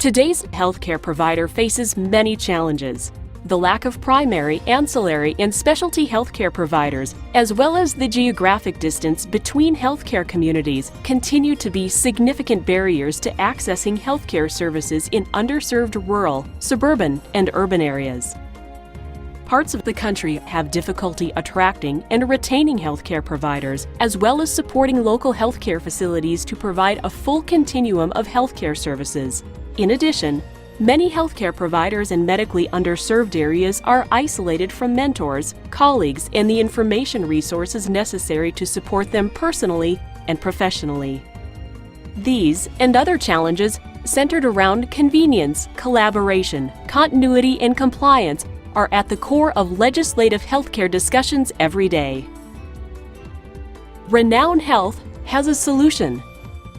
Today's healthcare provider faces many challenges. The lack of primary, ancillary, and specialty healthcare providers, as well as the geographic distance between healthcare communities, continue to be significant barriers to accessing healthcare services in underserved rural, suburban, and urban areas. Parts of the country have difficulty attracting and retaining healthcare providers, as well as supporting local healthcare facilities to provide a full continuum of healthcare services. In addition, many healthcare providers in medically underserved areas are isolated from mentors, colleagues, and the information resources necessary to support them personally and professionally. These and other challenges centered around convenience, collaboration, continuity, and compliance are at the core of legislative healthcare discussions every day. Renown Health has a solution.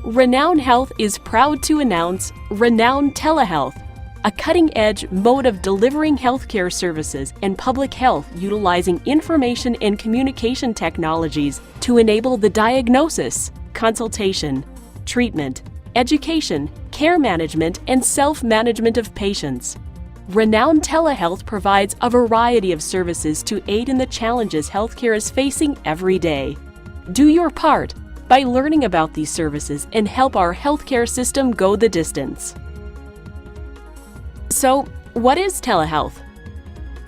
Renown Health is proud to announce Renown TeleHealth, a cutting-edge mode of delivering healthcare services and public health utilizing information and communication technologies to enable the diagnosis, consultation, treatment, education, care management, and self-management of patients. Renown TeleHealth provides a variety of services to aid in the challenges healthcare is facing every day. Do your part by learning about these services and help our healthcare system go the distance. So, what is telehealth?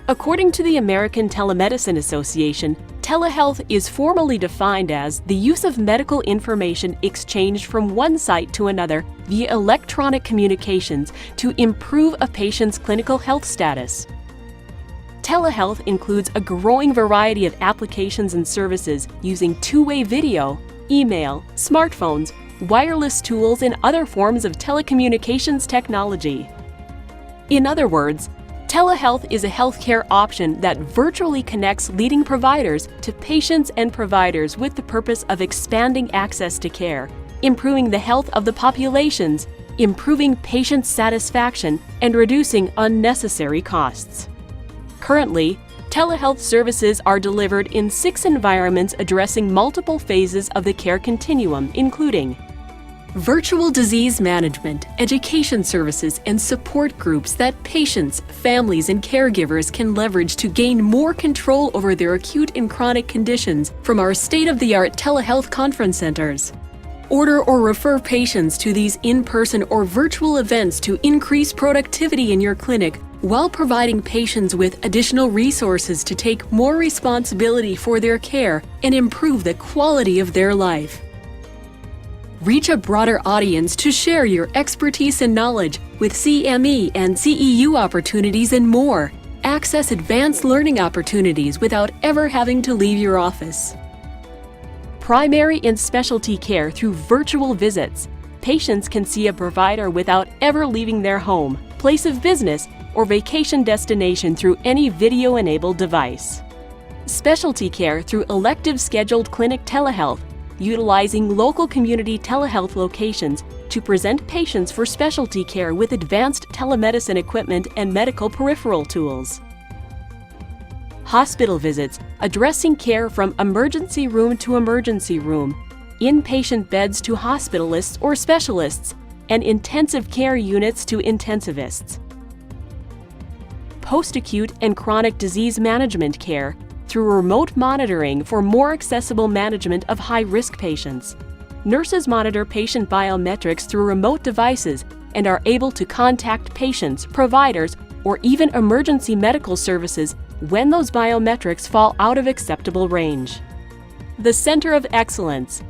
According to the American Telemedicine Association, telehealth is formally defined as the use of medical information exchanged from one site to another via electronic communications to improve a patient's clinical health status. Telehealth includes a growing variety of applications and services using two-way video, email, smartphones, wireless tools, and other forms of telecommunications technology. In other words, telehealth is a healthcare option that virtually connects leading providers to patients and providers with the purpose of expanding access to care, improving the health of the populations, improving patient satisfaction, and reducing unnecessary costs. Currently, telehealth services are delivered in 6 environments addressing multiple phases of the care continuum, including virtual disease management, education services, and support groups that patients, families, and caregivers can leverage to gain more control over their acute and chronic conditions from our state-of-the-art telehealth conference centers. Order or refer patients to these in-person or virtual events to increase productivity in your clinic while providing patients with additional resources to take more responsibility for their care and improve the quality of their life. Reach a broader audience to share your expertise and knowledge with CME and CEU opportunities and more. Access advanced learning opportunities without ever having to leave your office. Primary and specialty care through virtual visits. Patients can see a provider without ever leaving their home, place of business, or vacation destination through any video-enabled device. Specialty care through elective scheduled clinic telehealth, utilizing local community telehealth locations to present patients for specialty care with advanced telemedicine equipment and medical peripheral tools. Hospital visits, addressing care from emergency room to emergency room, inpatient beds to hospitalists or specialists, and intensive care units to intensivists. Post-acute and chronic disease management care through remote monitoring for more accessible management of high-risk patients. Nurses monitor patient biometrics through remote devices and are able to contact patients, providers, or even emergency medical services when those biometrics fall out of acceptable range. The Center of Excellence.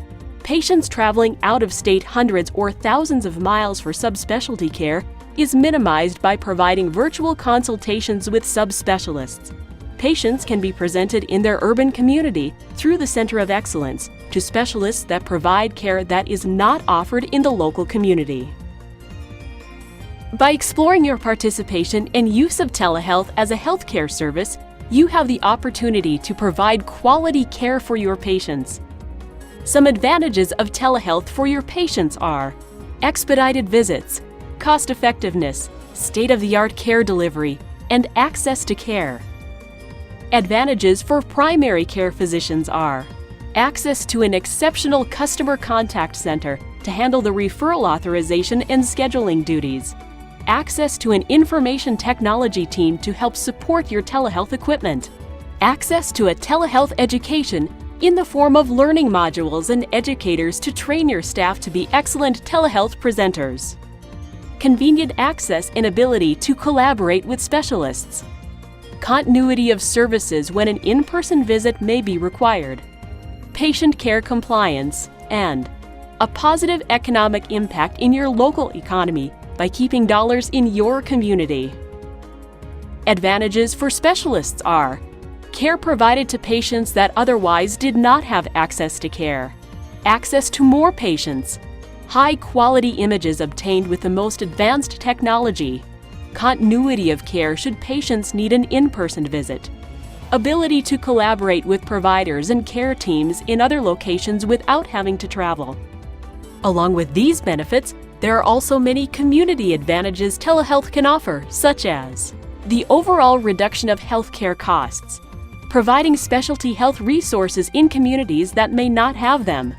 Patients traveling out of state hundreds or thousands of miles for subspecialty care is minimized by providing virtual consultations with subspecialists. Patients can be presented in their urban community through the Center of Excellence to specialists that provide care that is not offered in the local community. By exploring your participation and use of telehealth as a healthcare service, you have the opportunity to provide quality care for your patients. Some advantages of telehealth for your patients are expedited visits, cost-effectiveness, state-of-the-art care delivery, and access to care. Advantages for primary care physicians are access to an exceptional customer contact center to handle the referral authorization and scheduling duties, access to an information technology team to help support your telehealth equipment, access to a telehealth education in the form of learning modules and educators to train your staff to be excellent telehealth presenters, convenient access and ability to collaborate with specialists, continuity of services when an in-person visit may be required, patient care compliance, and a positive economic impact in your local economy by keeping dollars in your community. Advantages for specialists are care provided to patients that otherwise did not have access to care, access to more patients, high-quality images obtained with the most advanced technology, continuity of care should patients need an in-person visit, ability to collaborate with providers and care teams in other locations without having to travel. Along with these benefits, there are also many community advantages telehealth can offer, such as the overall reduction of healthcare costs, providing specialty health resources in communities that may not have them,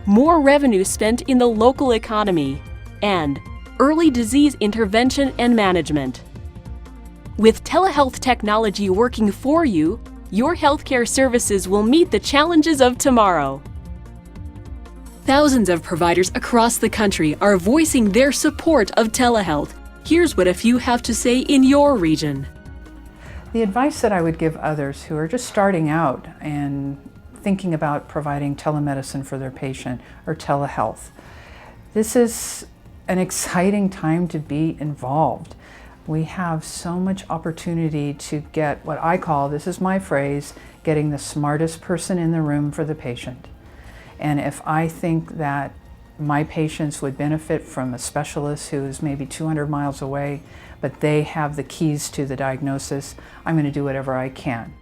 more revenue spent in the local economy, and early disease intervention and management. With telehealth technology working for you, your healthcare services will meet the challenges of tomorrow. Thousands of providers across the country are voicing their support of telehealth. Here's what a few have to say in your region. The advice that I would give others who are just starting out and thinking about providing telemedicine for their patient or telehealth, this is an exciting time to be involved. We have so much opportunity to get what I call, this is my phrase, getting the smartest person in the room for the patient. And if I think that my patients would benefit from a specialist who is maybe 200 miles away, but they have the keys to the diagnosis, I'm going to do whatever I can.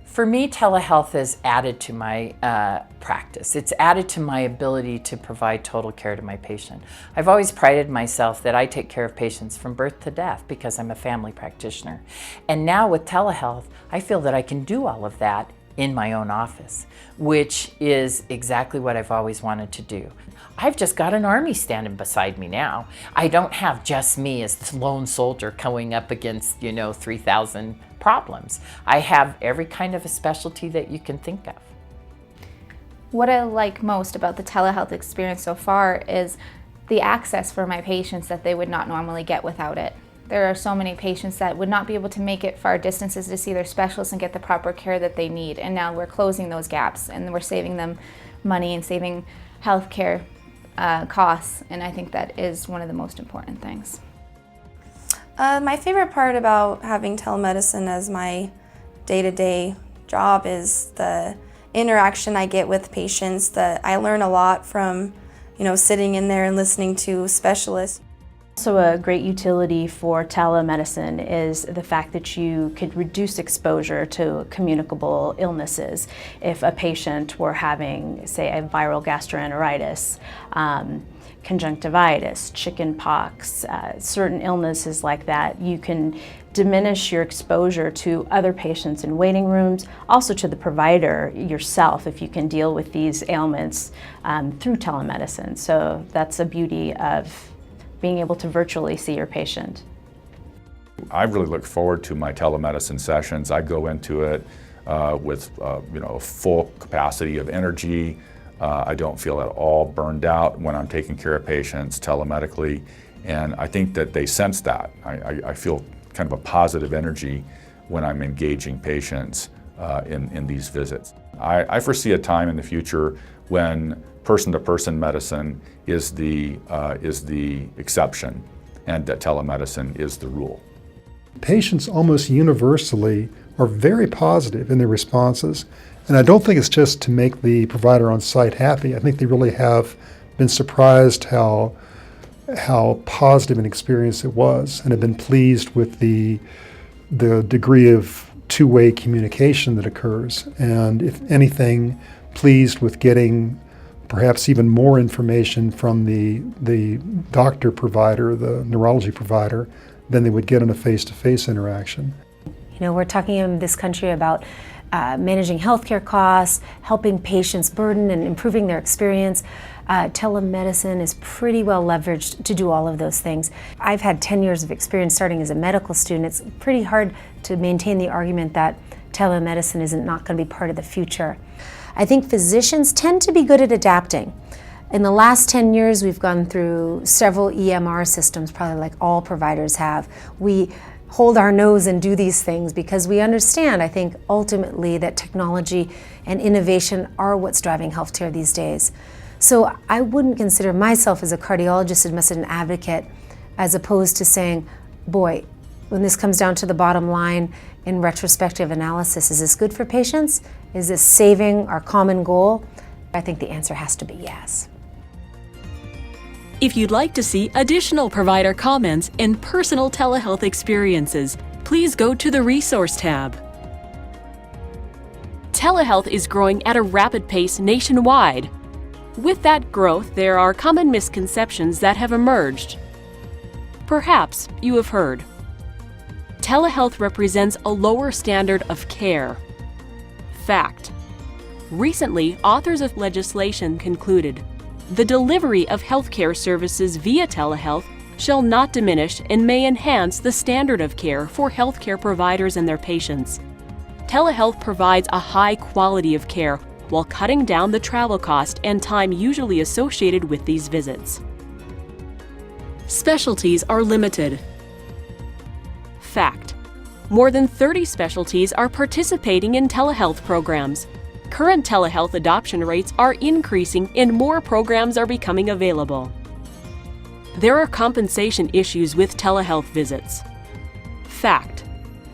For me, telehealth is added to my practice. It's added to my ability to provide total care to my patient. I've always prided myself that I take care of patients from birth to death because I'm a family practitioner. And now with telehealth, I feel that I can do all of that in my own office, which is exactly what I've always wanted to do. I've just got an army standing beside me now. I don't have just me as the lone soldier going up against, 3,000 problems. I have every kind of a specialty that you can think of. What I like most about the telehealth experience so far is the access for my patients that they would not normally get without it. There are so many patients that would not be able to make it far distances to see their specialists and get the proper care that they need. And now we're closing those gaps and we're saving them money and saving healthcare costs. And I think that is one of the most important things. My favorite part about having telemedicine as my day-to-day job is the interaction I get with patients. That I learn a lot from, sitting in there and listening to specialists. Also, a great utility for telemedicine is the fact that you could reduce exposure to communicable illnesses. If a patient were having, say, a viral gastroenteritis, conjunctivitis, chicken pox, certain illnesses like that, you can diminish your exposure to other patients in waiting rooms, also to the provider yourself if you can deal with these ailments through telemedicine. So that's a beauty of being able to virtually see your patient. I really look forward to my telemedicine sessions. I go into it with a full capacity of energy. I don't feel at all burned out when I'm taking care of patients telemedically, and I think that they sense that. I feel kind of a positive energy when I'm engaging patients in these visits. I foresee a time in the future when person-to-person medicine is the exception, and that telemedicine is the rule. Patients almost universally are very positive in their responses, and I don't think it's just to make the provider on site happy. I think they really have been surprised how positive an experience it was, and have been pleased with the degree of two-way communication that occurs, and if anything, pleased with getting perhaps even more information from the doctor provider, the neurology provider, than they would get in a face-to-face interaction. We're talking in this country about managing healthcare costs, helping patients burden and improving their experience. Telemedicine is pretty well leveraged to do all of those things. I've had 10 years of experience starting as a medical student. It's pretty hard to maintain the argument that telemedicine isn't not going to be part of the future. I think physicians tend to be good at adapting. In the last 10 years, we've gone through several EMR systems, probably like all providers have. We hold our nose and do these things because we understand, I think, ultimately that technology and innovation are what's driving healthcare these days. So I wouldn't consider myself as a cardiologist as an advocate as opposed to saying, boy, when this comes down to the bottom line in retrospective analysis, is this good for patients? Is this saving our common goal? I think the answer has to be yes. If you'd like to see additional provider comments and personal telehealth experiences, please go to the Resource tab. Telehealth is growing at a rapid pace nationwide. With that growth, there are common misconceptions that have emerged. Perhaps you have heard. Telehealth represents a lower standard of care. Fact. Recently, authors of legislation concluded the delivery of healthcare services via telehealth shall not diminish and may enhance the standard of care for healthcare providers and their patients. Telehealth provides a high quality of care while cutting down the travel cost and time usually associated with these visits. Specialties are limited. Fact. More than 30 specialties are participating in telehealth programs. Current telehealth adoption rates are increasing and more programs are becoming available. There are compensation issues with telehealth visits. Fact.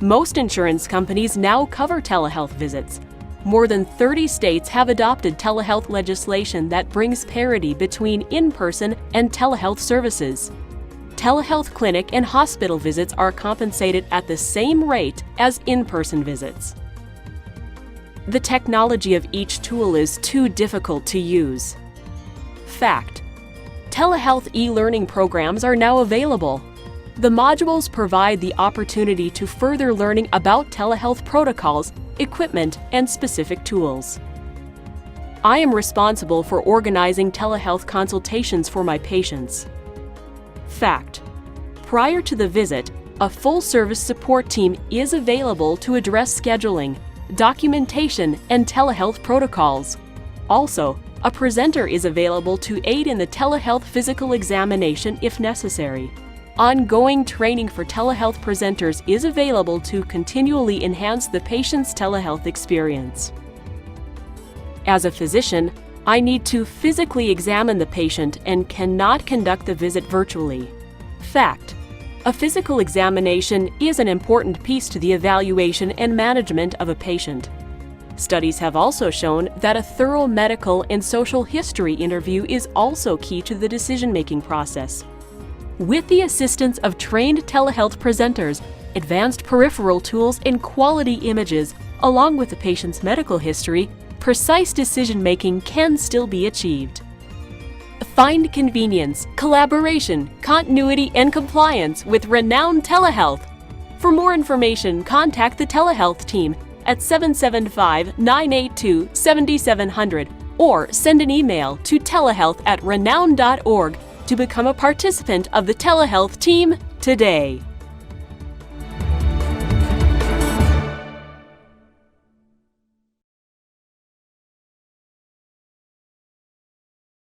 Most insurance companies now cover telehealth visits. More than 30 states have adopted telehealth legislation that brings parity between in-person and telehealth services. Telehealth clinic and hospital visits are compensated at the same rate as in-person visits. The technology of each tool is too difficult to use. Fact. Telehealth e-learning programs are now available. The modules provide the opportunity to further learning about telehealth protocols, equipment, and specific tools. I am responsible for organizing telehealth consultations for my patients. Fact. Prior to the visit, a full-service support team is available to address scheduling, documentation, and telehealth protocols. Also, a presenter is available to aid in the telehealth physical examination if necessary. Ongoing training for telehealth presenters is available to continually enhance the patient's telehealth experience. As a physician, I need to physically examine the patient and cannot conduct the visit virtually. Fact. A physical examination is an important piece to the evaluation and management of a patient. Studies have also shown that a thorough medical and social history interview is also key to the decision-making process. With the assistance of trained telehealth presenters, advanced peripheral tools, and quality images, along with the patient's medical history, precise decision-making can still be achieved. Find convenience, collaboration, continuity, and compliance with Renown TeleHealth. For more information, contact the telehealth team at 775-982-7700 or send an email to telehealth@renown.org to become a participant of the telehealth team today.